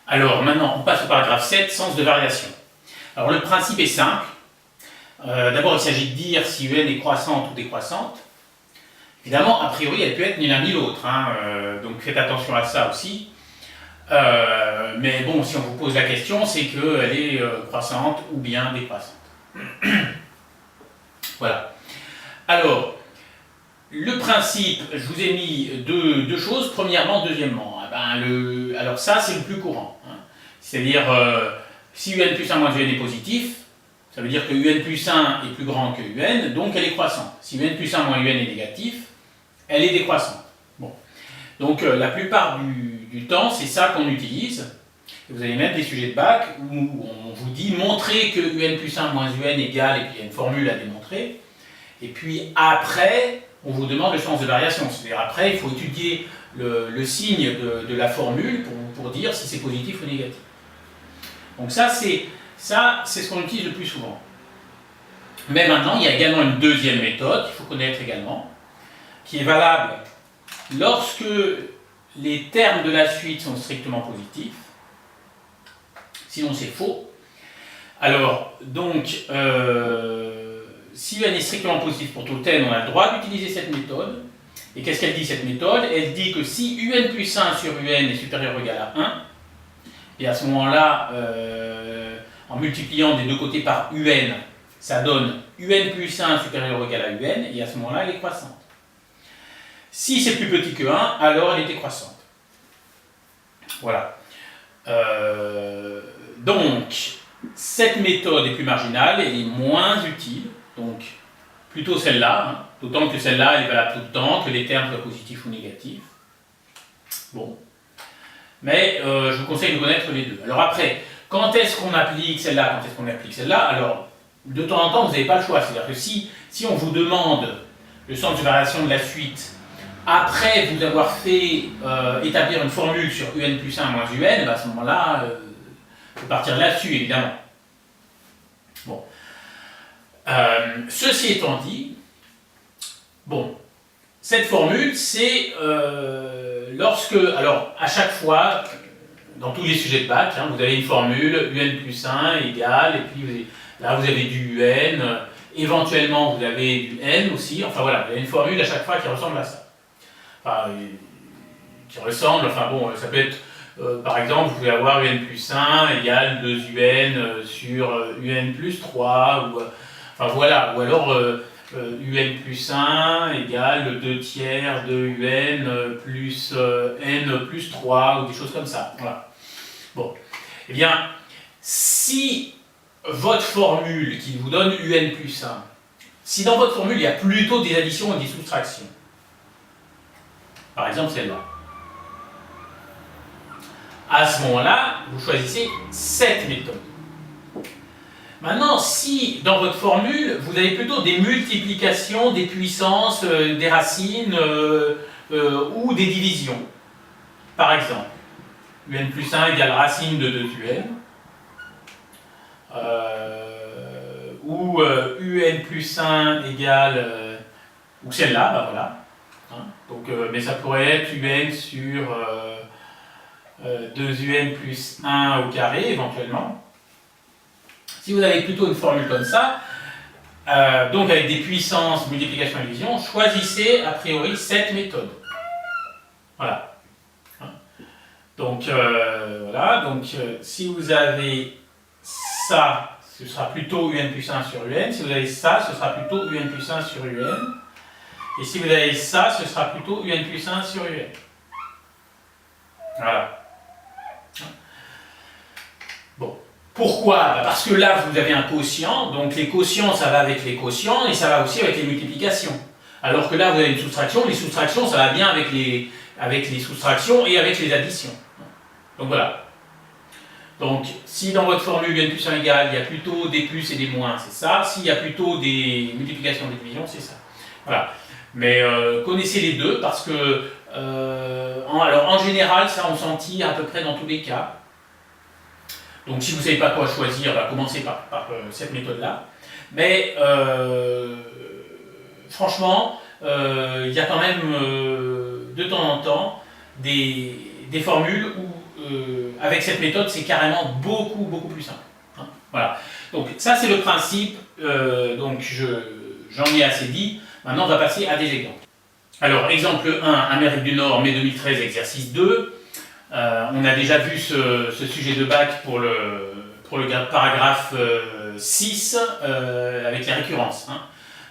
Alors maintenant, on passe au paragraphe 7, sens de variation. Alors le principe est simple. D'abord, il s'agit de dire si UN est croissante ou décroissante. Évidemment, a priori, elle peut être ni l'un ni l'autre, donc faites attention à ça aussi. Mais bon, si on vous pose la question, c'est qu'elle est croissante ou bien décroissante. Voilà. Alors, le principe, je vous ai mis deux choses. Premièrement, deuxièmement. Alors ça, c'est le plus courant. C'est-à-dire, si UN plus 1 moins UN est positif, ça veut dire que UN plus 1 est plus grand que UN, donc elle est croissante. Si UN plus 1 moins UN est négatif, elle est décroissante. Bon. Donc la plupart du temps, c'est ça qu'on utilise. Et vous allez mettre des sujets de bac où on vous dit montrer que UN plus 1 moins UN égale, et puis il y a une formule à démontrer. Et puis après, on vous demande le sens de variation. C'est-à-dire après, il faut étudier le signe de la formule pour dire si c'est positif ou négatif. Donc ça, c'est ce qu'on utilise le plus souvent. Mais maintenant, il y a également une deuxième méthode, qu'il faut connaître également, qui est valable lorsque les termes de la suite sont strictement positifs. Sinon, c'est faux. Alors, donc, si UN est strictement positif pour tout n, on a le droit d'utiliser cette méthode. Et qu'est-ce qu'elle dit, cette méthode? Elle dit que si UN plus 1 sur UN est supérieur ou égal à 1, et à ce moment-là, en multipliant des deux côtés par UN, ça donne UN plus 1 supérieur ou égal à UN, et à ce moment-là, elle est croissante. Si c'est plus petit que 1, alors elle est décroissante. Voilà. Donc, cette méthode est plus marginale, elle est moins utile, donc plutôt celle-là, d'autant que celle-là, elle est valable tout le temps, que les termes soient positifs ou négatifs. Bon. Mais je vous conseille de connaître les deux. Alors après, quand est-ce qu'on applique celle-là, quand est-ce qu'on applique celle-là? Alors, de temps en temps, vous n'avez pas le choix. C'est-à-dire que si on vous demande le sens de variation de la suite, après vous avoir fait établir une formule sur UN plus 1 moins UN, à ce moment-là, il faut partir là-dessus, évidemment. Bon. Ceci étant dit, bon, cette formule, c'est lorsque, alors à chaque fois, dans tous les sujets de bac, vous avez une formule UN plus 1 égale, et puis là vous avez du UN, éventuellement vous avez du N aussi, enfin voilà, vous avez une formule à chaque fois qui ressemble à ça. Enfin, qui ressemble, enfin bon, ça peut être, par exemple, vous pouvez avoir UN plus 1 égale 2 UN sur UN plus 3, ou, enfin voilà, ou alors UN plus 1 égale 2 tiers de UN plus N plus 3, ou des choses comme ça. Voilà. Bon. Eh bien, si votre formule qui vous donne UN plus 1, si dans votre formule il y a plutôt des additions et des soustractions, par exemple celle-là, à ce moment-là, vous choisissez cette méthode. Maintenant, si dans votre formule, vous avez plutôt des multiplications, des puissances, des racines ou des divisions, par exemple, UN plus 1 égale racine de 2UN, ou UN plus 1 égale, ou celle-là, ben voilà. Donc, mais ça pourrait être UN sur 2UN plus 1 au carré, éventuellement. Si vous avez plutôt une formule comme ça, donc avec des puissances, multiplication et division, choisissez a priori cette méthode. Voilà. Donc, voilà. Donc, si vous avez ça, ce sera plutôt UN plus 1 sur UN. Si vous avez ça, ce sera plutôt UN plus 1 sur UN. Et si vous avez ça, ce sera plutôt UN plus 1 sur UN. Voilà. Bon. Pourquoi? Parce que là, vous avez un quotient, donc les quotients, ça va avec les quotients, et ça va aussi avec les multiplications. Alors que là, vous avez une soustraction, les soustractions, ça va bien avec les soustractions et avec les additions. Donc voilà. Donc, si dans votre formule UN plus 1 égale, il y a plutôt des plus et des moins, c'est ça. S'il y a plutôt des multiplications et des divisions, c'est ça. Voilà. Mais connaissez les deux, parce que, alors en général, ça on s'en tire à peu près dans tous les cas. Donc si vous ne savez pas quoi choisir, commencez par cette méthode-là. Mais franchement, il y a quand même de temps en temps des formules où avec cette méthode, c'est carrément beaucoup plus simple. Hein. Voilà. Donc ça, c'est le principe. Donc j'en ai assez dit. Maintenant, on va passer à des exemples. Alors, exemple 1, Amérique du Nord, mai 2013, exercice 2. On a déjà vu ce sujet de bac pour le paragraphe 6 avec les récurrences. Hein.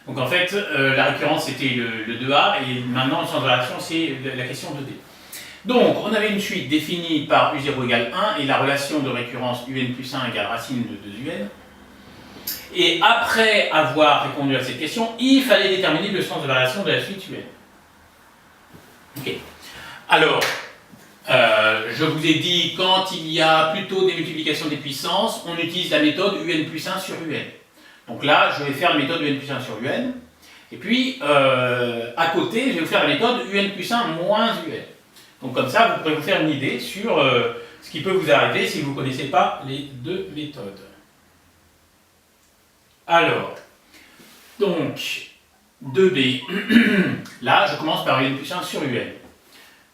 Donc en fait, la récurrence c'était le 2A et maintenant le sens de relation c'est la question 2D. Donc on avait une suite définie par U0 égale 1 et la relation de récurrence UN plus 1 égale racine de 2UN. Et après avoir répondu à cette question, il fallait déterminer le sens de variation de la suite UN. Ok. Alors, je vous ai dit, quand il y a plutôt des multiplications des puissances, on utilise la méthode UN plus 1 sur UN. Donc là, je vais faire la méthode UN plus 1 sur UN. Et puis, à côté, je vais vous faire la méthode UN plus 1 moins UN. Donc comme ça, vous pourrez vous faire une idée sur ce qui peut vous arriver si vous ne connaissez pas les deux méthodes. Alors, donc, 2B. Là, je commence par UN plus 1 sur UN.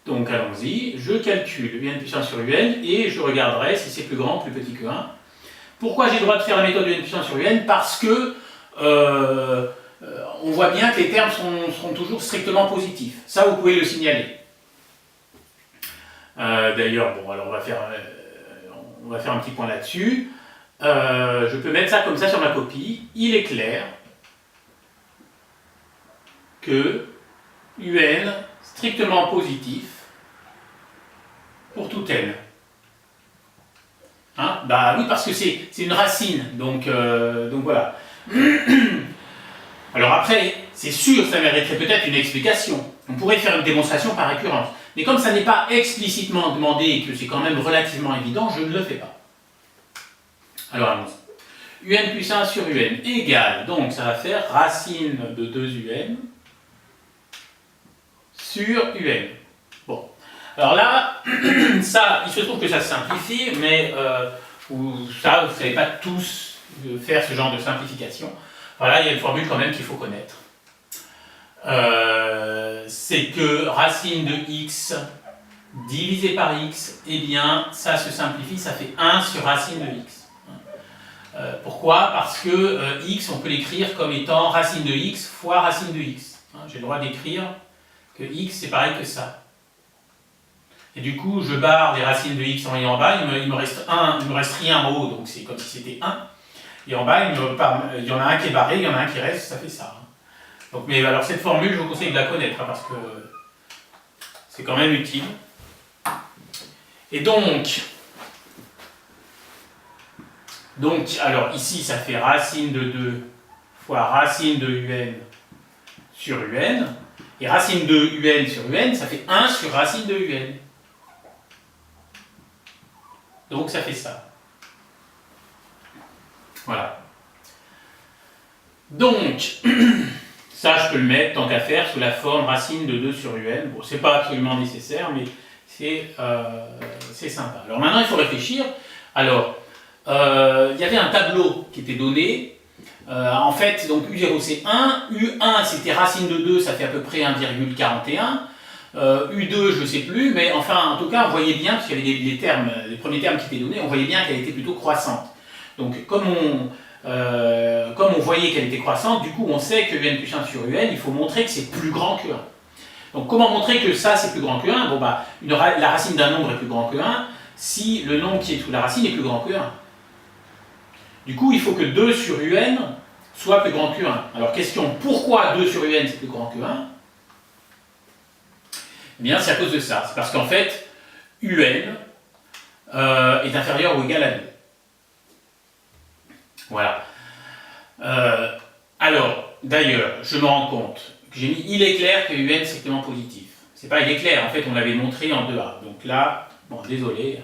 Donc allons-y, je calcule UN plus 1 sur UN et je regarderai si c'est plus grand ou plus petit que 1. Pourquoi j'ai le droit de faire la méthode UN plus 1 sur UN? Parce que on voit bien que les termes seront toujours strictement positifs. Ça, vous pouvez le signaler. D'ailleurs, bon, alors on va faire un petit point là-dessus. Je peux mettre ça comme ça sur ma copie. Il est clair que UN strictement positif pour tout n. Hein? Bah oui, parce que c'est une racine, donc voilà. Alors après, c'est sûr, ça mériterait peut-être une explication. On pourrait faire une démonstration par récurrence. Mais comme ça n'est pas explicitement demandé et que c'est quand même relativement évident, je ne le fais pas. Alors allons-y. UN plus 1 sur UN égale, donc ça va faire racine de 2UN sur UN. Bon. Alors là, ça, il se trouve que ça se simplifie, mais ça, vous ne savez pas tous faire ce genre de simplification. Voilà, il y a une formule quand même qu'il faut connaître. C'est que racine de x divisé par x, eh bien, ça se simplifie, ça fait 1 sur racine de x. Pourquoi? Parce que x, on peut l'écrire comme étant racine de x fois racine de x. J'ai le droit d'écrire que x, c'est pareil que ça. Et du coup, je barre les racines de x en haut et en bas, il me reste rien en haut, donc c'est comme si c'était 1. Et en bas, il y en a un qui est barré, il y en a un qui reste, ça fait ça. Donc, mais alors cette formule, je vous conseille de la connaître, hein, parce que c'est quand même utile. Et donc, alors ici, ça fait racine de 2 fois racine de UN sur UN. Et racine de UN sur UN, ça fait 1 sur racine de UN. Donc ça fait ça. Voilà. Donc, ça je peux le mettre tant qu'à faire sous la forme racine de 2 sur UN. Bon, c'est pas absolument nécessaire, mais c'est sympa. Alors maintenant il faut réfléchir. Alors, il y avait un tableau qui était donné. En fait, donc U0 c'est 1, U1 c'était racine de 2, ça fait à peu près 1,41. U2 je ne sais plus, mais enfin en tout cas on voyait bien, parce qu'il y avait les premiers termes qui étaient donnés, on voyait bien qu'elle était plutôt croissante. Donc comme on voyait qu'elle était croissante, du coup on sait que UN plus 1 sur UN, il faut montrer que c'est plus grand que 1. Donc comment montrer que ça c'est plus grand que 1? Bon bah, la racine d'un nombre est plus grand que 1 si le nombre qui est sous la racine est plus grand que 1. Du coup il faut que 2 sur UN soit plus grand que 1. Alors question, pourquoi 2 sur UN c'est plus grand que 1? Eh bien, c'est à cause de ça. C'est parce qu'en fait, UN est inférieur ou égal à 2. Voilà. Alors, d'ailleurs, je me rends compte que j'ai mis il est clair que UN est strictement positif. C'est pas il est clair, en fait, on l'avait montré en 2A. Donc là, bon, désolé.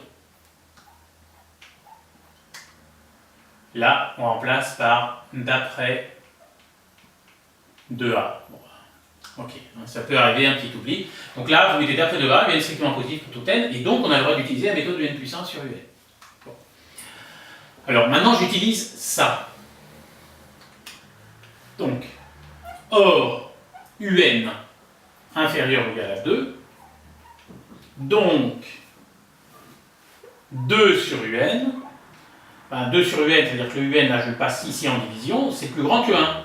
Là, on remplace par d'après 2A. Bon. Ok, ça peut arriver, un petit oubli. Donc là, vous mettez d'après 2A, UN est strictement positif pour tout n, et donc on a le droit d'utiliser la méthode de n plus 1 sur UN. Bon. Alors maintenant, j'utilise ça. Donc, or, UN inférieur ou égal à 2, donc, 2 sur un, ben 2 sur un, c'est-à-dire que le un, là je le passe ici en division, c'est plus grand que 1.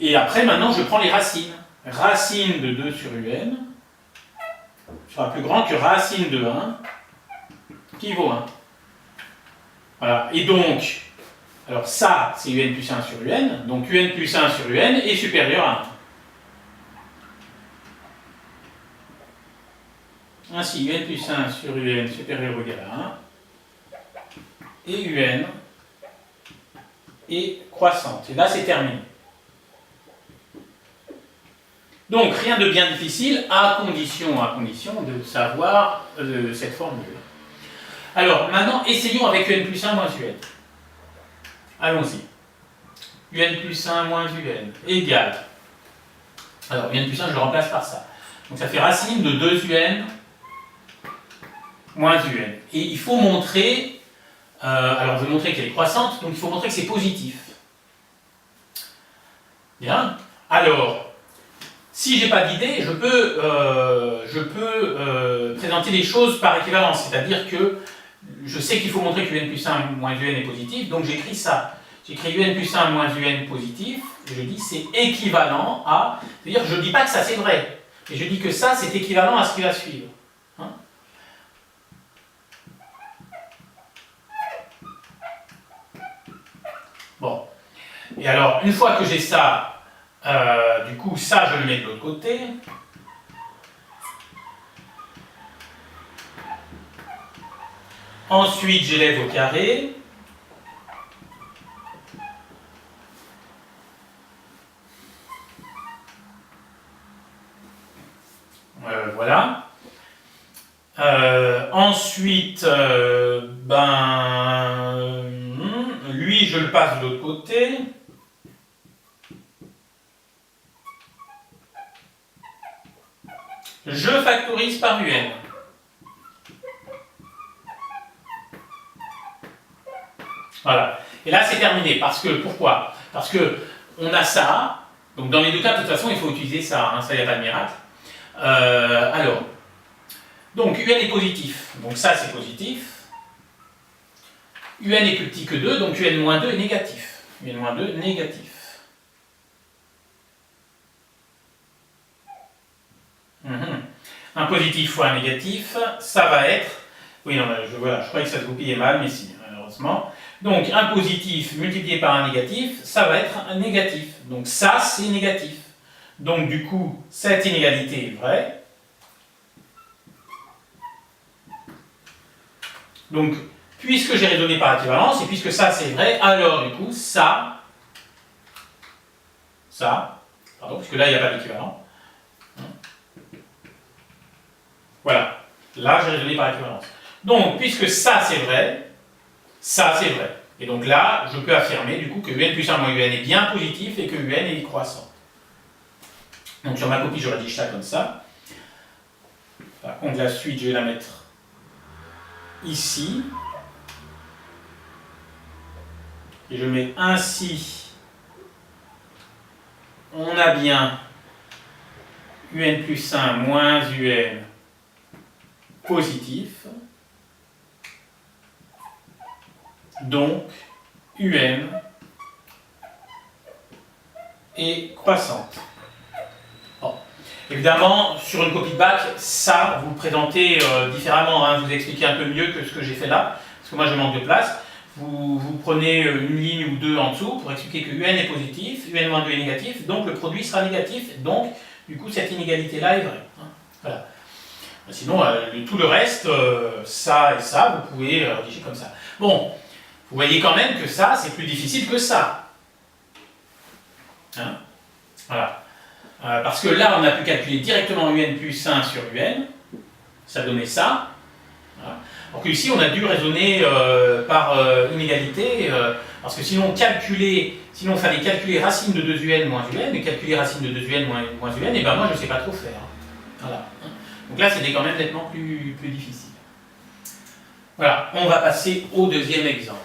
Et après, maintenant, je prends les racines. Racine de 2 sur un sera plus grand que racine de 1, qui vaut 1. Voilà. Et donc, alors ça, c'est un plus 1 sur un, donc un plus 1 sur un est supérieur à 1. Ainsi, un plus 1 sur un supérieur ou égal à 1, et un est croissante. Et là, c'est terminé. Donc, rien de bien difficile, à condition de savoir cette formule. Alors, maintenant, essayons avec un plus 1 moins un. Allons-y. Un plus 1 moins un égale. Alors, un plus 1, je le remplace par ça. Donc, ça fait racine de 2 un moins un. Et il faut montrer, alors on veut montrer qu'elle est croissante, donc il faut montrer que c'est positif. Bien. Alors, si je n'ai pas d'idée, je peux présenter les choses par équivalence, c'est-à-dire que je sais qu'il faut montrer que un plus 1 moins un est positif, donc j'écris ça. J'écris un plus 1 moins un positif, et je dis c'est équivalent à, c'est-à-dire je ne dis pas que ça c'est vrai, mais je dis que ça c'est équivalent à ce qui va suivre. Hein? Bon. Et alors, une fois que j'ai ça, du coup, ça, je le mets de l'autre côté. Ensuite, j'élève au carré. Voilà. Ensuite, lui, je le passe de l'autre côté. Je factorise par un. Voilà. Et là, c'est terminé. Parce que, pourquoi? Parce que on a ça. Donc, dans les deux cas, de toute façon, il faut utiliser ça. Hein, ça, il n'y a pas de miracle. Alors, donc, un est positif. Donc, ça, c'est positif. Un est plus petit que 2. Donc, un moins 2 est négatif. Un moins 2, négatif. Un positif fois un négatif, ça va être... Oui, non, voilà, je croyais que ça se goupillait mal, mais si, malheureusement. Donc, un positif multiplié par un négatif, ça va être un négatif. Donc, ça, c'est négatif. Donc, du coup, cette inégalité est vraie. Donc, puisque j'ai raisonné par équivalence, et puisque ça, c'est vrai, alors, du coup, ça, pardon, puisque là, il n'y a pas d'équivalent. Voilà, là j'ai raisonné par équivalence. Donc, puisque ça c'est vrai, ça c'est vrai. Et donc là, je peux affirmer du coup que un plus 1 moins un est bien positif et que un est croissant. Donc sur ma copie, j'aurais dit ça comme ça. Par contre, la suite, je vais la mettre ici. Et je mets ainsi. On a bien un plus 1 moins un positif, donc un est croissante. Bon. Évidemment, sur une copie de bac, ça, vous le présentez différemment, hein, vous expliquez un peu mieux que ce que j'ai fait là, parce que moi je manque de place. Vous prenez une ligne ou deux en dessous pour expliquer que un est positif, un moins 2 est négatif, donc le produit sera négatif, donc du coup cette inégalité-là est vraie. Hein. Voilà. Sinon, tout le reste, ça et ça, vous pouvez rédiger comme ça. Bon, vous voyez quand même que ça, c'est plus difficile que ça. Hein? Voilà. Parce que là, on a pu calculer directement un plus 1 sur un. Ça donnait ça. Voilà. Alors qu'ici, on a dû raisonner par inégalité, parce que sinon, il fallait calculer racine de 2un moins un, et calculer racine de 2un moins un, et ben moi, je ne sais pas trop faire. Voilà. Donc là, c'était quand même nettement plus difficile. Voilà, on va passer au deuxième exemple.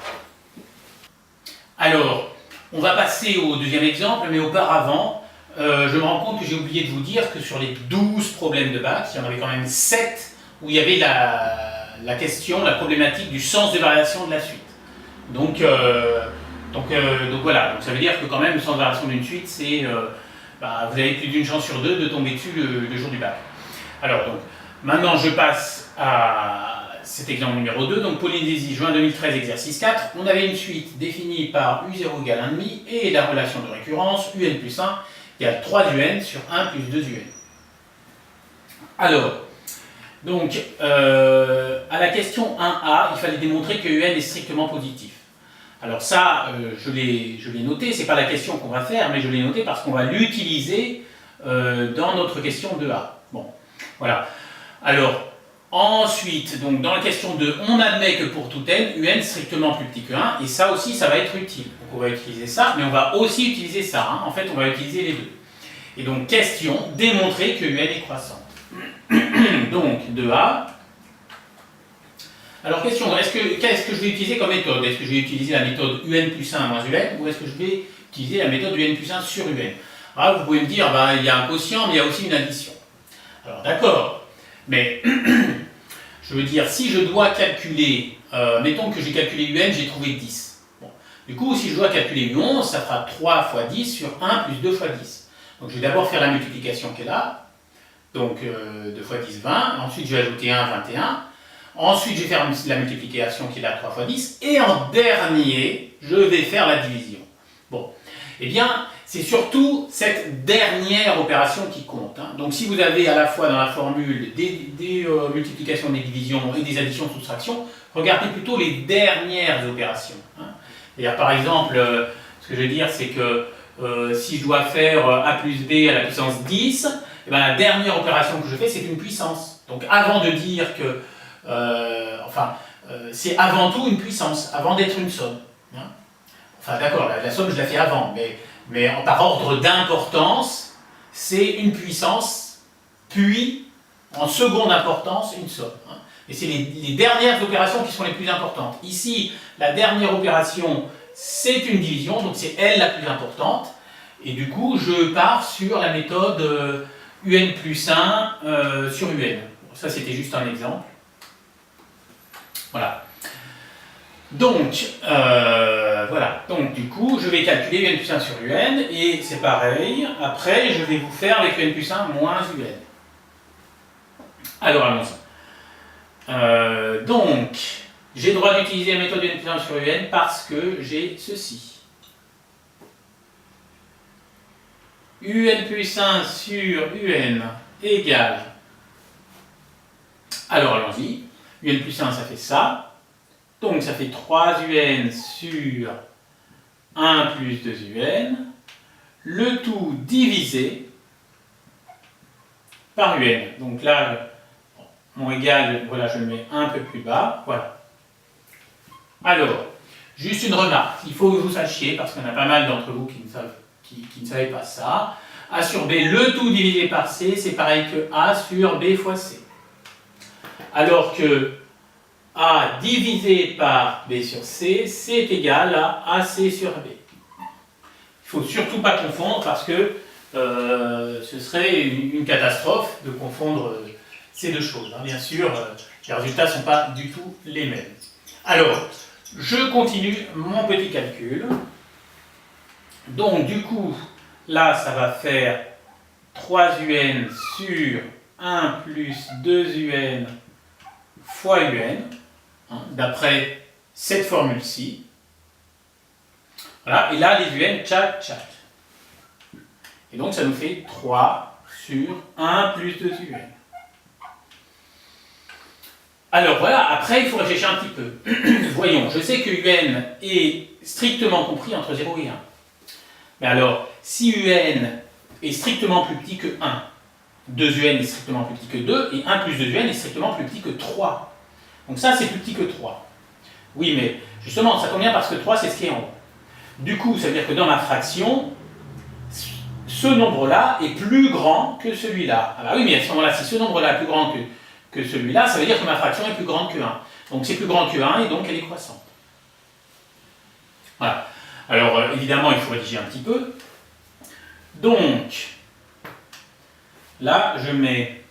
Alors, on va passer au deuxième exemple, mais auparavant, je me rends compte que j'ai oublié de vous dire que sur les 12 problèmes de bac, il y en avait quand même 7 où il y avait la question, la problématique du sens de variation de la suite. Donc voilà, donc ça veut dire que quand même le sens de variation d'une suite, c'est vous avez plus d'une chance sur deux de tomber dessus le jour du bac. Alors donc, maintenant je passe à cet exemple numéro 2, donc Polynésie, juin 2013, exercice 4. On avait une suite définie par U0 égale 1,5 et la relation de récurrence UN plus 1 égale 3 UN sur 1 plus 2 UN. Alors, donc, à la question 1A, il fallait démontrer que UN est strictement positif. Alors ça, je l'ai noté, c'est pas la question qu'on va faire, mais je l'ai noté parce qu'on va l'utiliser dans notre question 2A. Bon, voilà. Alors, ensuite, donc dans la question 2, on admet que pour tout n, UN strictement plus petit que 1, et ça aussi, ça va être utile. Donc on va utiliser ça, mais on va aussi utiliser ça. Hein. En fait, on va utiliser les deux. Et donc, question, démontrer que UN est croissante. Donc, 2A. Alors, question, qu'est-ce que je vais utiliser comme méthode? Est-ce que je vais utiliser la méthode UN plus 1 moins UN, ou est-ce que je vais utiliser la méthode UN plus 1 sur UN? Alors, vous pouvez me dire, il y a un quotient, mais il y a aussi une addition. Alors, d'accord, mais je veux dire, si je dois calculer, mettons que j'ai calculé UN, j'ai trouvé 10. Bon. Du coup, si je dois calculer U11, ça fera 3 fois 10 sur 1 plus 2 fois 10. Donc, je vais d'abord faire la multiplication qui est là. Donc 2 fois 10, 20. Ensuite, je vais ajouter 1, 21. Ensuite, je vais faire la multiplication qui est là, 3 fois 10. Et en dernier, je vais faire la division. Bon, eh bien, c'est surtout cette dernière opération qui compte. Hein. Donc, si vous avez à la fois dans la formule des multiplications, des divisions et des additions, soustractions, regardez plutôt les dernières opérations. Hein. C'est-à-dire, par exemple, ce que je veux dire, c'est que si je dois faire a plus b à la puissance 10, eh bien, la dernière opération que je fais, c'est une puissance. Donc avant de dire que... c'est avant tout une puissance, avant d'être une somme. Hein. Enfin d'accord, la somme je la fais avant, mais par ordre d'importance, c'est une puissance, puis en seconde importance, une somme. Hein. Et c'est les dernières opérations qui sont les plus importantes. Ici, la dernière opération, c'est une division, donc c'est elle la plus importante. Et du coup, je pars sur la méthode UN plus 1 sur UN. Ça, c'était juste un exemple. Voilà. Donc, voilà. Donc, du coup, je vais calculer UN plus 1 sur UN, et c'est pareil. Après, je vais vous faire avec UN plus 1 moins UN. Alors, allons-y. Donc, j'ai le droit d'utiliser la méthode UN plus 1 sur UN parce que j'ai ceci. UN plus 1 sur UN égale... Alors, allons-y. UN plus 1, ça fait ça. Donc, ça fait 3 UN sur 1 plus 2 UN. Le tout divisé par UN. Donc là, mon égal, voilà, je le mets un peu plus bas. Voilà. Alors, juste une remarque. Il faut que vous sachiez, parce qu'il y en a pas mal d'entre vous qui ne savaient pas ça. A sur B, le tout divisé par C, c'est pareil que A sur B fois C. Alors que A divisé par B sur C, c'est égal à AC sur B. Il ne faut surtout pas confondre parce que ce serait une catastrophe de confondre ces deux choses. Hein. Bien sûr, les résultats ne sont pas du tout les mêmes. Alors, je continue mon petit calcul. Donc, du coup, là, ça va faire 3 UN sur 1 plus 2 UN fois UN, hein, d'après cette formule-ci. Voilà, et là, les UN, tchac, tchac. Et donc, ça nous fait 3 sur 1 plus 2 UN. Alors voilà, après, il faut réfléchir un petit peu. Voyons, je sais que UN est strictement compris entre 0 et 1. Mais alors, si UN est strictement plus petit que 1, 2 UN est strictement plus petit que 2, et 1 plus 2 UN est strictement plus petit que 3. Donc ça, c'est plus petit que 3. Oui, mais justement, ça tombe bien parce que 3, c'est ce qui est en haut. Du coup, ça veut dire que dans ma fraction, ce nombre-là est plus grand que celui-là. Ah bah oui, mais à ce moment-là, si ce nombre-là est plus grand que celui-là, ça veut dire que ma fraction est plus grande que 1. Donc c'est plus grand que 1 et donc elle est croissante. Voilà. Alors évidemment, il faut rédiger un petit peu. Donc, Là, je mets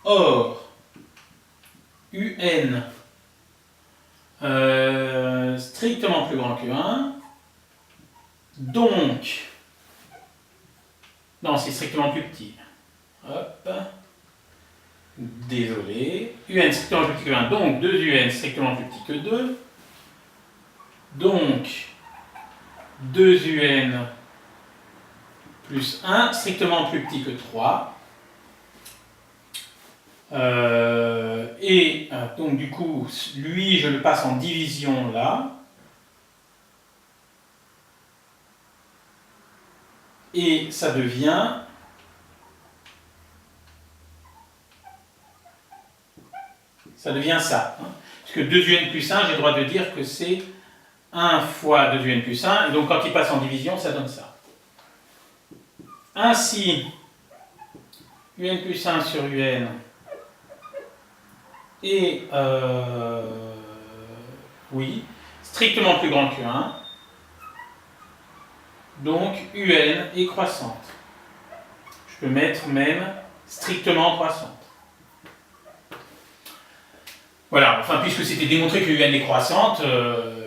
or UN strictement plus grand que 1, donc, non, c'est strictement plus petit. Hop, désolé. UN strictement plus petit que 1, donc 2 UN strictement plus petit que 2. Donc, 2 UN plus 1 strictement plus petit que 3. Donc du coup, lui, je le passe en division là. Et ça devient ça. Hein. Puisque 2 UN plus 1, j'ai le droit de dire que c'est 1 fois 2 UN plus 1. Et donc quand il passe en division, ça donne ça. Ainsi, UN plus 1 sur UN est, oui, strictement plus grand que 1. Donc, UN est croissante. Je peux mettre même strictement croissante. Voilà, enfin, puisque c'était démontré que UN est croissante,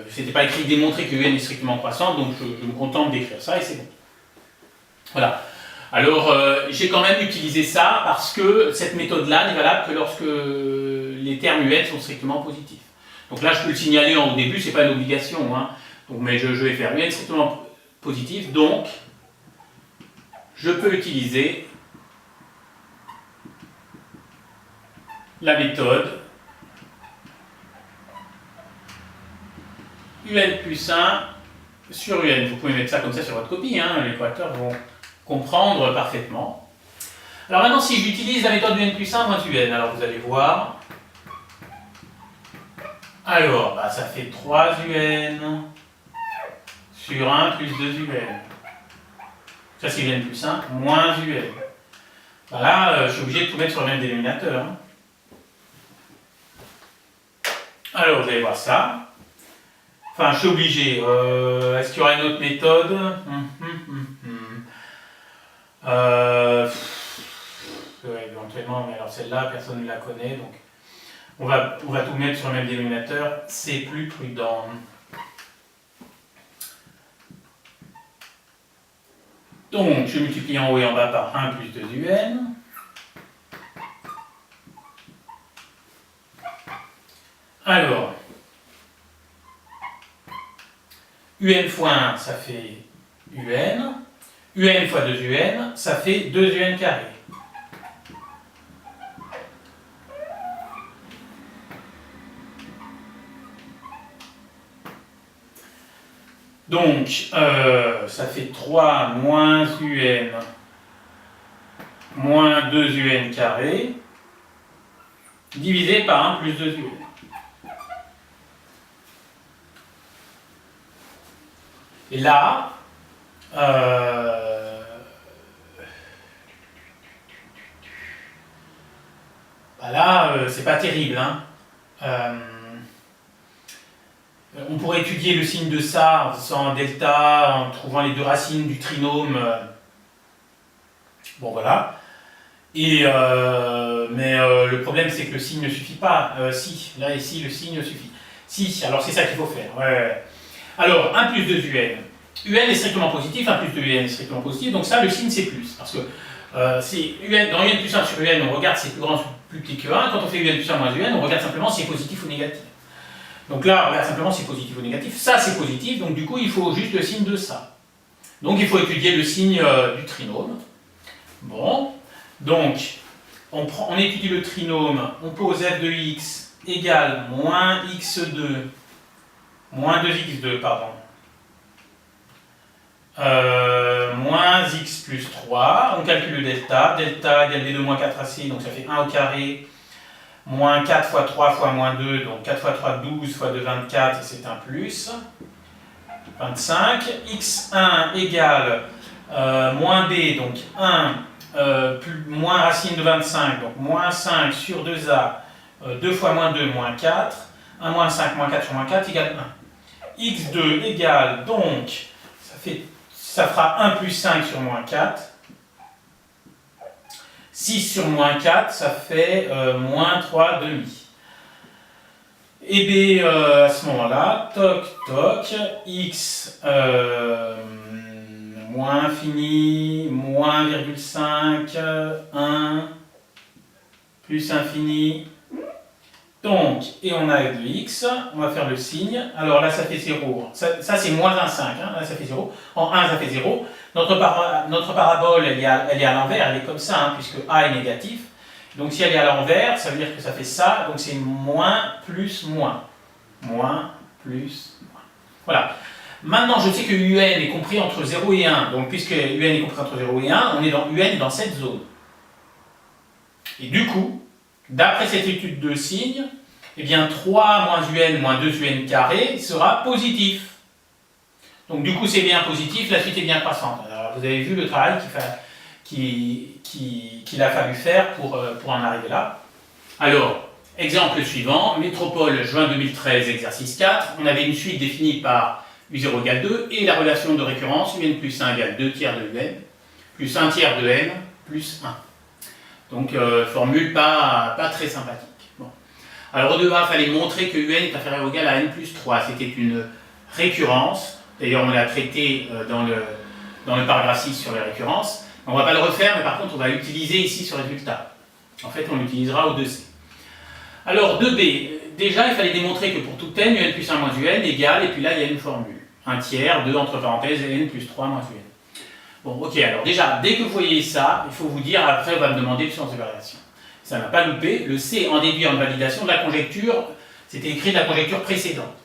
c'était pas écrit démontrer que UN est strictement croissante, donc je me contente d'écrire ça et c'est bon. Voilà. Alors, j'ai quand même utilisé ça parce que cette méthode-là n'est valable que lorsque les termes UN sont strictement positifs. Donc là, je peux le signaler au début, c'est pas une obligation, hein. Donc, mais je vais faire UN strictement positif, donc je peux utiliser la méthode UN plus 1 sur UN. Vous pouvez mettre ça comme ça sur votre copie, hein, les correcteurs vont comprendre parfaitement. Alors maintenant, si j'utilise la méthode UN plus 1 moins UN, alors vous allez voir. Alors, bah, ça fait 3 UN sur 1 plus 2 UN. Ça c'est UN plus 1 moins UN. Bah là, je suis obligé de tout mettre sur le même dénominateur. Hein. Alors, vous allez voir ça. Enfin, je suis obligé. Est-ce qu'il y aura une autre méthode? Ouais, éventuellement, mais alors celle-là, personne ne la connaît. Donc, on va tout mettre sur le même dénominateur. C'est plus prudent. Donc, je multiplie en haut et en bas par 1 plus 2 UN. Alors, UN fois 1, ça fait UN. UN fois 2 UN, ça fait 2 UN carré. Donc, ça fait 3 moins UN moins 2 UN carré divisé par 1 plus 2 UN. Et là, c'est pas terrible. Hein. On pourrait étudier le signe de ça en faisant delta, en trouvant les deux racines du trinôme. Bon voilà. Et, mais le problème c'est que le signe ne suffit pas. Si, là ici le signe suffit. Si, alors c'est ça qu'il faut faire. Ouais. Alors, 1 plus 2 UN. UN est strictement positif, 1 plus 2 UN est strictement positif, donc ça le signe c'est plus. Parce que UN, dans UN plus 1 sur UN, on regarde si c'est plus grand ou plus petit que 1. Quand on fait UN plus 1 moins UN, on regarde simplement si c'est positif ou négatif. Donc là, on regarde simplement si c'est positif ou négatif. Ça, c'est positif, donc du coup, il faut juste le signe de ça. Donc il faut étudier le signe du trinôme. Bon, donc, on étudie le trinôme, on pose f de x égale moins x2, moins 2x2, pardon, moins x plus 3, on calcule le delta, delta égale d2 moins 4ac, donc ça fait 1 au carré, moins 4 fois 3 fois moins 2, donc 4 fois 3, 12 fois 2, 24, et c'est un plus, 25, x1 égale moins b, donc 1, moins racine de 25, donc moins 5 sur 2a, 2 fois moins 2, moins 4, 1 moins 5, moins 4 sur moins 4 égale 1. x2 égale, donc, ça fera 1 plus 5 sur moins 4, 6 sur moins 4, ça fait moins 3 demi. Et B, à ce moment-là, toc, toc, x moins infini, moins 1,5, 1, plus infini. Donc, et on a de x, on va faire le signe. Alors là, ça fait 0. Ça c'est moins 1,5, hein. Là, ça fait 0. En 1, ça fait 0. Notre parabole, elle est à l'envers, elle est comme ça, hein, puisque a est négatif. Donc si elle est à l'envers, ça veut dire que ça fait ça. Donc c'est moins plus moins. Moins plus moins. Voilà. Maintenant, je sais que un est compris entre 0 et 1. Donc puisque un est compris entre 0 et 1, on est dans un est dans cette zone. Et du coup, d'après cette étude de signes, eh bien 3 moins un moins 2un carré sera positif. Donc du coup c'est bien positif, la suite est bien croissante. Alors vous avez vu le travail qu'il a fallu faire pour en arriver là. Alors, exemple suivant, métropole juin 2013, exercice 4, on avait une suite définie par U0 égale 2 et la relation de récurrence un plus 1 égale 2 tiers de un plus 1 tiers de n plus 1. Donc, formule pas très sympathique. Bon. Alors, au 2A, il fallait montrer que un est inférieur ou égal à n plus 3. C'était une récurrence. D'ailleurs, on l'a traité dans le paragraphe 6 sur les récurrences. On ne va pas le refaire, mais par contre, on va l'utiliser ici sur le résultat. En fait, on l'utilisera au 2C. Alors, 2B. Déjà, il fallait démontrer que pour tout n, un plus 1 moins un égale, et puis là, il y a une formule. 1 tiers, 2 entre parenthèses, n plus 3 moins un. Bon, ok, alors déjà, dès que vous voyez ça, il faut vous dire, après on va me demander le sens de variation. Ça n'a pas loupé, le C en déduit en validation de la conjecture, c'était écrit de la conjecture précédente.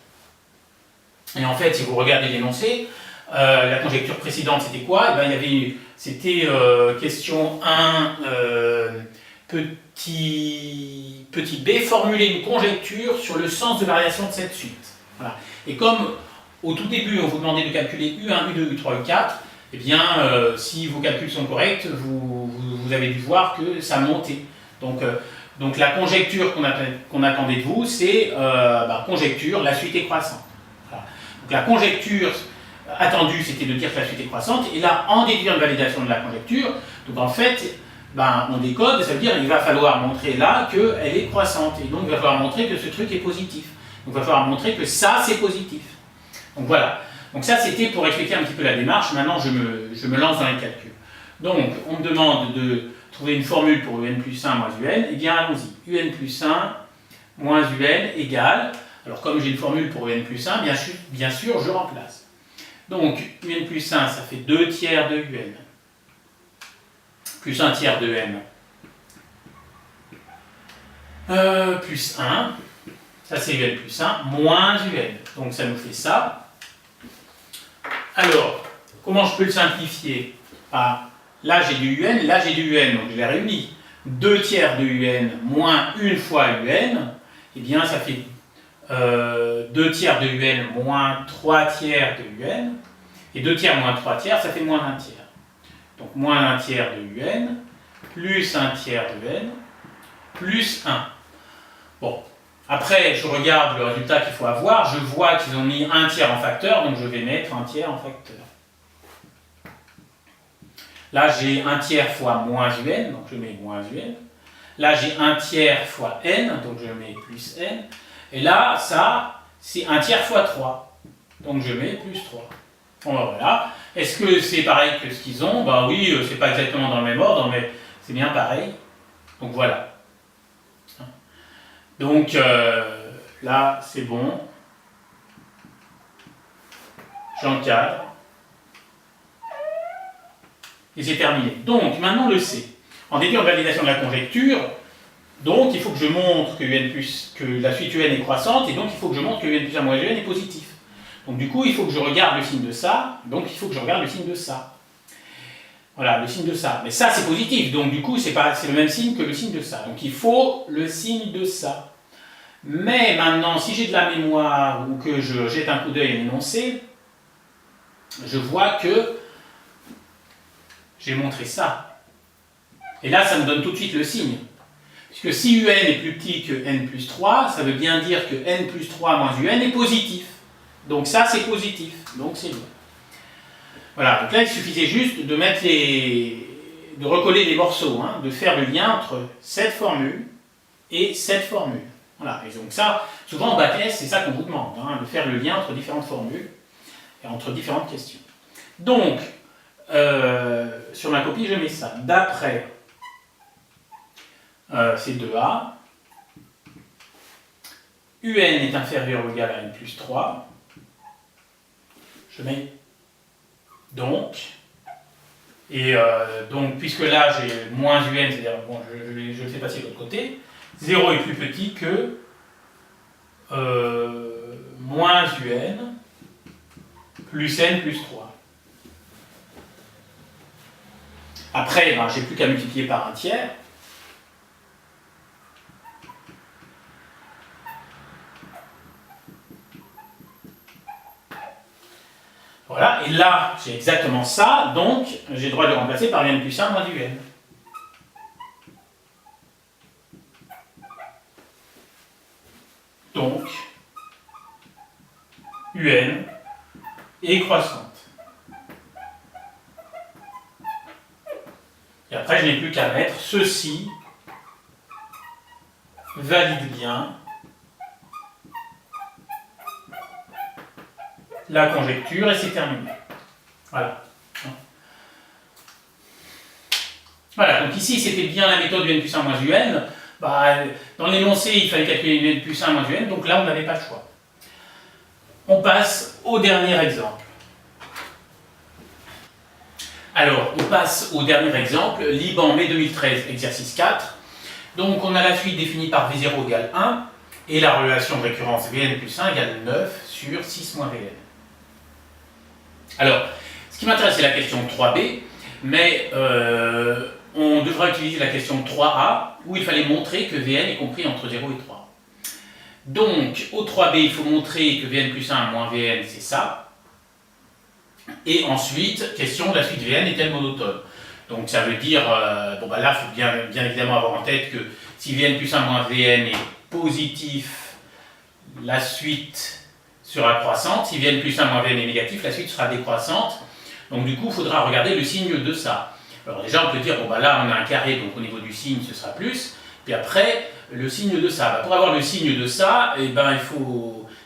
Et en fait, si vous regardez l'énoncé, la conjecture précédente c'était quoi? Eh bien, c'était question 1, petit b, formuler une conjecture sur le sens de variation de cette suite. Voilà. Et comme au tout début on vous demandait de calculer U1, U2, U3, U4, eh bien, si vos calculs sont corrects, vous avez dû voir que ça montait. Donc la conjecture qu'on attendait de vous, c'est conjecture, la suite est croissante. Voilà. Donc la conjecture attendue, c'était de dire que la suite est croissante, et là, en déduisant une validation de la conjecture, donc en fait, on décode, ça veut dire qu'il va falloir montrer là qu'elle est croissante, et donc il va falloir montrer que ce truc est positif. Donc il va falloir montrer que ça, c'est positif. Donc voilà. Donc ça, c'était pour expliquer un petit peu la démarche. Maintenant, je me lance dans les calculs. Donc, on me demande de trouver une formule pour un plus 1 moins un. Eh bien, allons-y. Un plus 1 moins un égale... Alors, comme j'ai une formule pour un plus 1, bien sûr, je remplace. Donc, un plus 1, ça fait 2 tiers de un. Plus 1 tiers de n. Plus 1. Ça, c'est un plus 1 moins un. Donc, ça nous fait ça. Alors, comment je peux le simplifier? Là j'ai du un, là j'ai du un, donc je les réunis. 2 tiers de un moins 1 fois un, eh bien ça fait 2 tiers de un moins 3 tiers de un, et 2 tiers moins 3 tiers, ça fait moins 1 tiers. Donc moins 1 tiers de un, plus 1 tiers de n, plus 1. Bon, après je regarde le résultat qu'il faut avoir, je vois qu'ils ont mis 1 tiers en facteur, donc je vais mettre 1 tiers en facteur. Là j'ai 1 tiers fois moins un, donc je mets moins un. Là j'ai 1 tiers fois n, donc je mets plus n. Et là, ça, c'est 1 tiers fois 3, donc je mets plus 3. Bon, ben voilà. Est-ce que c'est pareil que ce qu'ils ont? Ben oui, c'est pas exactement dans le même ordre, mais c'est bien pareil. Donc voilà. Donc là, c'est bon. J'encadre. Et c'est terminé. Donc maintenant le C. En déduisant en validation de la conjecture, donc il faut que je montre que la suite un est croissante, et donc il faut que je montre que un plus 1 moins un est positif. Donc du coup, il faut que je regarde le signe de ça, donc il faut que je regarde le signe de ça. Voilà, le signe de ça. Mais ça, c'est positif, donc du coup, c'est le même signe que le signe de ça. Donc il faut le signe de ça. Mais maintenant, si j'ai de la mémoire ou que je jette un coup d'œil à l'énoncé, je vois que j'ai montré ça. Et là, ça me donne tout de suite le signe. Puisque si un est plus petit que n plus 3, ça veut bien dire que n plus 3 moins un est positif. Donc ça, c'est positif. Donc c'est bien. Voilà, donc là, il suffisait juste de mettre de recoller des morceaux, hein, de faire le lien entre cette formule et cette formule. Voilà, et donc ça, souvent en bac S, c'est ça qu'on vous demande, hein, de faire le lien entre différentes formules et entre différentes questions. Donc, sur ma copie, je mets ça. D'après c'est 2A, UN est inférieur ou égal à N plus 3, je mets donc, et donc puisque là j'ai moins UN, c'est-à-dire, bon, je le fais passer de l'autre côté, 0 est plus petit que moins UN plus N plus 3. Après, ben, j'ai plus qu'à multiplier par un tiers. Voilà, et là, j'ai exactement ça, donc j'ai le droit de le remplacer par UN plus 1 moins UN. Donc, UN est croissante. Et après, je n'ai plus qu'à mettre ceci valide bien la conjecture et c'est terminé. Voilà. Voilà, donc ici c'était bien la méthode UN plus 1 moins UN. Bah, dans l'énoncé, il fallait calculer UN plus 1 moins UN, donc là on n'avait pas le choix. On passe au dernier exemple. Alors, on passe au dernier exemple, Liban, mai 2013, exercice 4. Donc on a la suite définie par V0 égale 1 et la relation de récurrence Vn plus 1 égale 9 sur 6 moins Vn. Alors, ce qui m'intéresse c'est la question 3b, mais on devra utiliser la question 3a où il fallait montrer que Vn est compris entre 0 et 3. Donc, au 3b, il faut montrer que Vn plus 1 moins Vn, c'est ça. Et ensuite, question, la suite Vn est-elle monotone? Donc ça veut dire, bon bah là, il faut bien évidemment avoir en tête que si Vn plus 1 moins Vn est positif, la suite sera croissante. Si Vn plus 1 moins Vn est négatif, la suite sera décroissante. Donc du coup, il faudra regarder le signe de ça. Alors déjà, on peut dire, bon bah là, on a un carré, donc au niveau du signe, ce sera plus. Puis après, le signe de ça. Bah, pour avoir le signe de ça, eh ben, il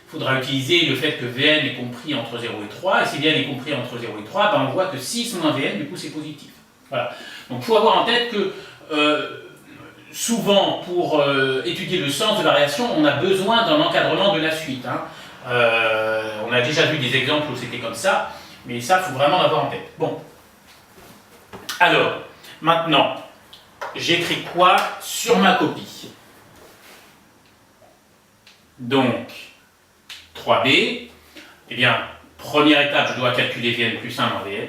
faudra utiliser le fait que Vn est compris entre 0 et 3. Et si Vn est compris entre 0 et 3, ben, on voit que 6 moins Vn, du coup, c'est positif. Voilà. Donc il faut avoir en tête que souvent, pour étudier le sens de variation, on a besoin d'un encadrement de la suite. Hein. On a déjà vu des exemples où c'était comme ça, mais ça, il faut vraiment l'avoir en tête. Bon. Alors, maintenant, j'écris quoi sur ma copie? Donc, 3b, eh bien, première étape, je dois calculer Vn plus 1 moins Vn.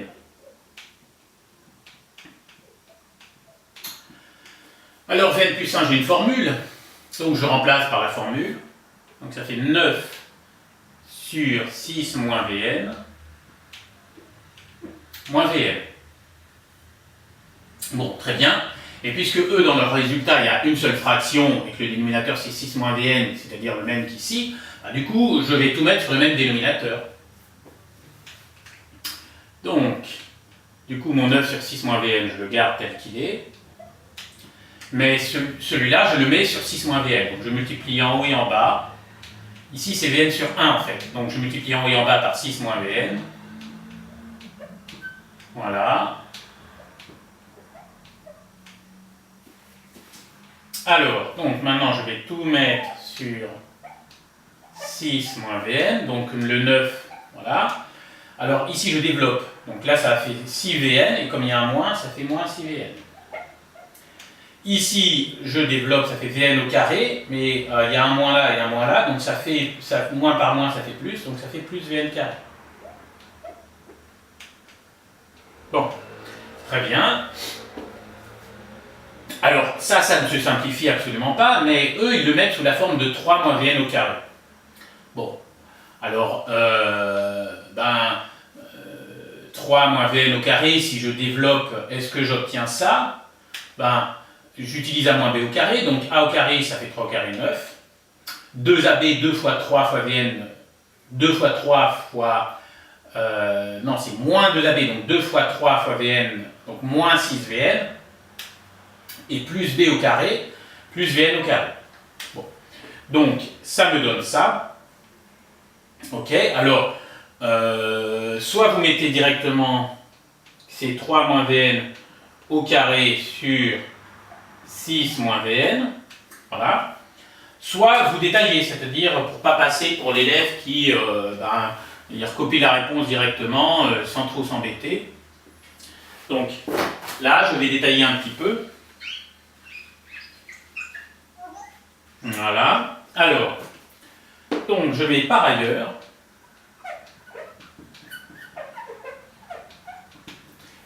Alors, Vn plus 1, j'ai une formule, donc je remplace par la formule. Donc ça fait 9 sur 6 moins Vn, moins Vn. Bon, très bien. Et puisque eux, dans leur résultat, il y a une seule fraction, et que le dénominateur c'est 6 moins Vn, c'est-à-dire le même qu'ici, bah, du coup, je vais tout mettre sur le même dénominateur. Donc, du coup, mon 9 sur 6 moins Vn, je le garde tel qu'il est. Mais celui-là, je le mets sur 6 moins Vn. Donc je multiplie en haut et en bas. Ici, c'est Vn sur 1 en fait. Donc je multiplie en haut et en bas par 6 moins Vn. Voilà. Alors, donc maintenant, je vais tout mettre sur 6 moins Vn. Donc le 9, voilà. Alors ici, je développe. Donc là, ça fait 6 Vn. Et comme il y a un moins, ça fait moins 6 Vn. Ici, je développe, ça fait Vn au carré, mais il y a un moins là et un moins là, donc moins par moins, ça fait plus, donc ça fait plus Vn carré. Bon, très bien. Alors, ça ne se simplifie absolument pas, mais eux, ils le mettent sous la forme de 3 moins Vn au carré. Bon, alors, 3 moins Vn au carré, si je développe, est-ce que j'obtiens ça? J'utilise a moins b au carré, donc a au carré, ça fait 3 au carré 9. 2ab, 2 fois 3 fois Vn, 2 fois 3 fois non, c'est moins 2AB, donc 2 fois 3 fois Vn, donc moins 6 Vn, et plus B au carré, plus Vn au carré. Bon. Donc, ça me donne ça. Ok, alors, soit vous mettez directement ces 3 moins Vn au carré sur 6 moins Vn, voilà. Soit vous détaillez, c'est-à-dire pour ne pas passer pour l'élève qui il recopie la réponse directement sans trop s'embêter. Donc là, je vais détailler un petit peu. Voilà. Alors, donc je mets par ailleurs.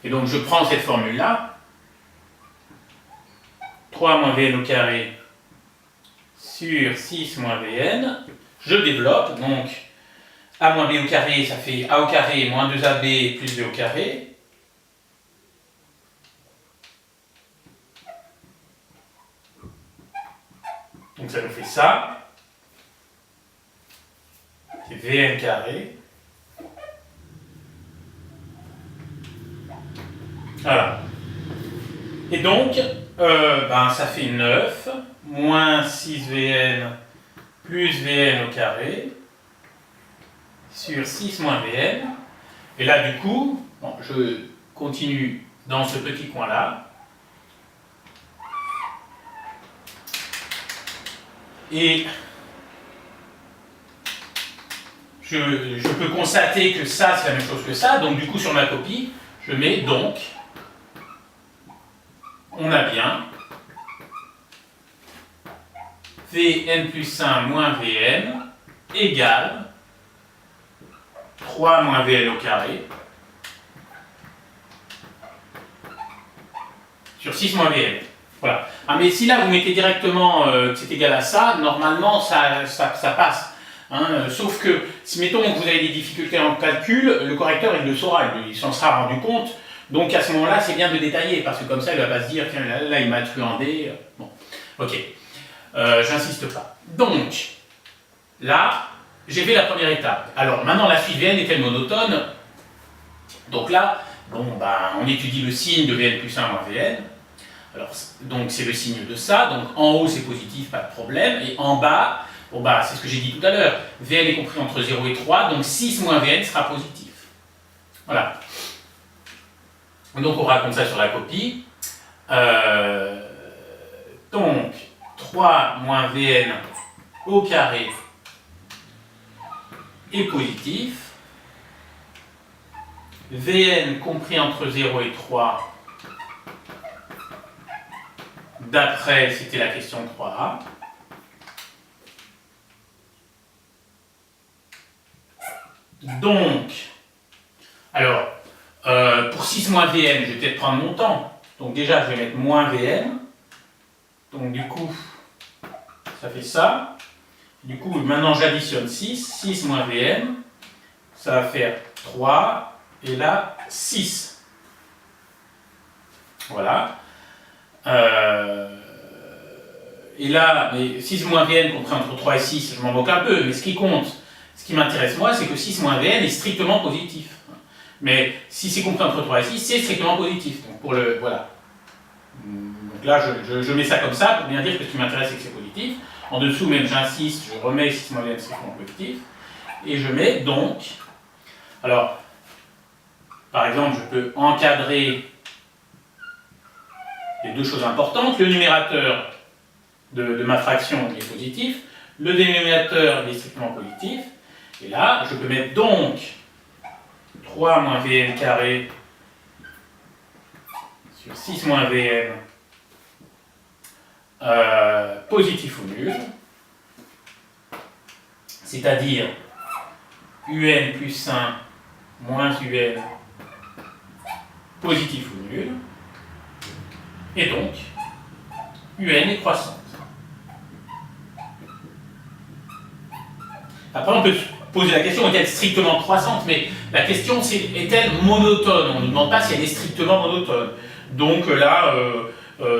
Et donc je prends cette formule-là. 3 moins Vn au carré sur 6 moins Vn. Je développe, donc A moins B au carré, ça fait A au carré moins 2AB plus B au carré. Donc ça nous fait ça. C'est Vn carré. Voilà. Et donc, ça fait 9 moins 6Vn plus Vn au carré sur 6 moins Vn. Et là, du coup, bon, je continue dans ce petit coin-là. Et je peux constater que ça, c'est la même chose que ça. Donc, du coup, sur ma copie, je mets donc, on a bien Vn plus 1 moins Vn égale 3 moins Vn au carré sur 6 moins Vn. Voilà. Ah, mais si là vous mettez directement que c'est égal à ça, normalement ça passe. Hein, sauf que si mettons que vous avez des difficultés en calcul, le correcteur il le saura, il s'en sera rendu compte. Donc à ce moment-là, c'est bien de détailler, parce que comme ça il ne va pas se dire, tiens là il m'a truandé. Bon, ok. J'insiste pas. Donc, là, j'ai fait la première étape. Alors, maintenant, la suite Vn est-elle monotone? Donc là, on étudie le signe de Vn plus 1 moins Vn. Alors, donc, c'est le signe de ça. Donc, en haut, c'est positif, pas de problème. Et en bas, c'est ce que j'ai dit tout à l'heure. Vn est compris entre 0 et 3, donc 6 moins Vn sera positif. Voilà. Donc, on raconte ça sur la copie. Donc, 3 moins Vn au carré est positif. Vn compris entre 0 et 3, d'après, c'était la question 3a. Donc, alors, pour 6 moins Vn, je vais peut-être prendre mon temps. Donc déjà, je vais mettre moins Vn. Donc du coup, ça fait ça. Du coup, maintenant j'additionne 6. 6 moins Vn, ça va faire 3. Et là, 6. Voilà. Et là, mais 6 moins Vn compris entre 3 et 6, je m'en moque un peu. Mais ce qui compte, ce qui m'intéresse moi, c'est que 6 moins Vn est strictement positif. Mais si c'est compris entre 3 et 6, c'est strictement positif. Donc pour le... Voilà. Donc là, je mets ça comme ça pour bien dire que ce qui m'intéresse, c'est que c'est positif. En dessous, même j'insiste, je remets 6 moins Vn strictement positif. Et je mets donc... Alors, par exemple, je peux encadrer les deux choses importantes. Le numérateur de ma fraction est positif. Le dénominateur est strictement positif. Et là, je peux mettre donc 3 moins Vn carré sur 6 moins Vn positif ou nul, c'est-à-dire un plus 1 moins un positif ou nul, et donc un est croissante. Après on peut se poser la question, est-elle strictement croissante? Mais la question c'est, est-elle monotone? On ne nous demande pas si elle est strictement monotone. Donc là,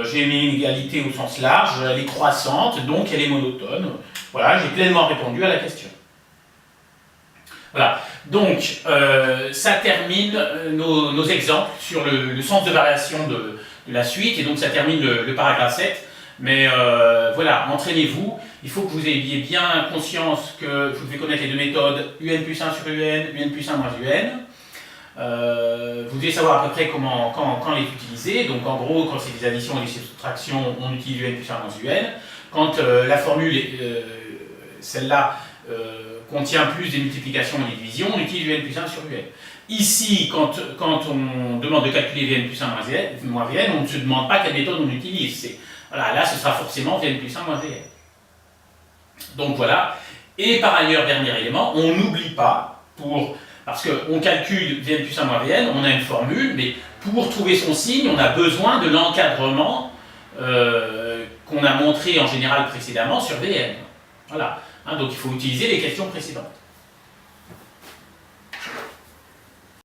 j'ai une inégalité au sens large, elle est croissante, donc elle est monotone. Voilà, j'ai pleinement répondu à la question. Voilà, donc ça termine nos exemples sur le sens de variation de la suite, et donc ça termine le paragraphe 7. Mais voilà, entraînez-vous, il faut que vous ayez bien conscience que vous devez connaître les deux méthodes UN plus 1 sur UN, UN plus 1 moins UN. Vous devez savoir à peu près quand les utiliser. Donc en gros, quand c'est des additions et des soustractions, on utilise UN plus 1 moins UN. Quand la formule, celle-là, contient plus des multiplications et des divisions, on utilise UN plus 1 sur UN. Ici, quand on demande de calculer Vn plus 1 moins Vn, on ne se demande pas quelle méthode on utilise. Voilà, là, ce sera forcément Vn plus 1 moins Vn. Donc voilà. Et par ailleurs, dernier élément, on n'oublie pas, parce qu'on calcule Vn plus 1 moins Vn, on a une formule, mais pour trouver son signe, on a besoin de l'encadrement qu'on a montré en général précédemment sur Vn. Voilà. Donc il faut utiliser les questions précédentes.